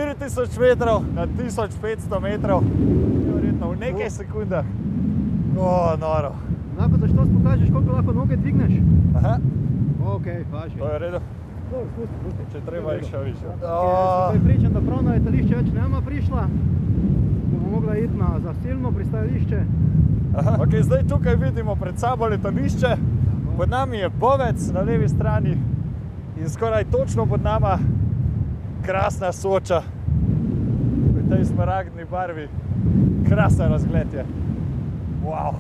4000 metrov na 1500 metrov, verjetno v nekaj sekundah. Noro. Lahko za što pokažeš, koliko lahko noge dvigneš? Aha. Ok, važi. To je v redu. Spusti. Če treba jih še više. Sem pričan, da prav na letališče več nema prišla. Bomo mogla iti na zasilno pristajališče. Ok, zdaj tukaj vidimo pred sabo letališče. Pod nami je Bovec na levi strani in skoraj točno pod nama krasna Soča. V tej smaragdni barvi. Krasen razgled je. Wow.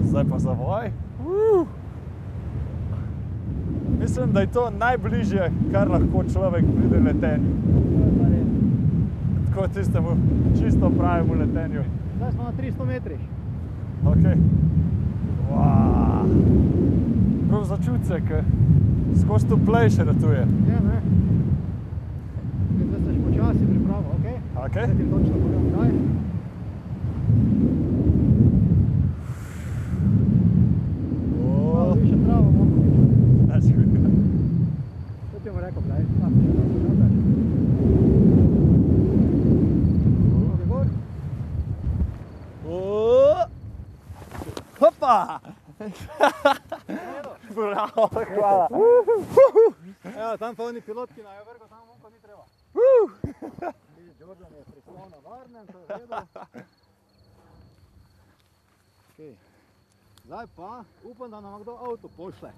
Zdaj pa zavoj. Mislim, da je to najbližje, kar lahko človek pride letenju. Tako tistemu čisto pravemu letenju. Zdaj smo na 300 metrih. Ok. Wow. Prav začuti se, ker skozi tu plej še ratuje. Ja, ne. Zdaj seš počasi pripravo, ok? Ok. Zdaj ti točno povem, kaj. Malo više travo, malo Znači, to ti bomo rekel, gledaj. Lahko še malo počakaš. Noge gor. Hopa! Bravo, hvala. Evo, tam pa oni pilotki na vrgo, tam onko ni treba. Jordan je prislal na varnem, to je v redu. Zdaj pa upam, da nam kdo avto pošle.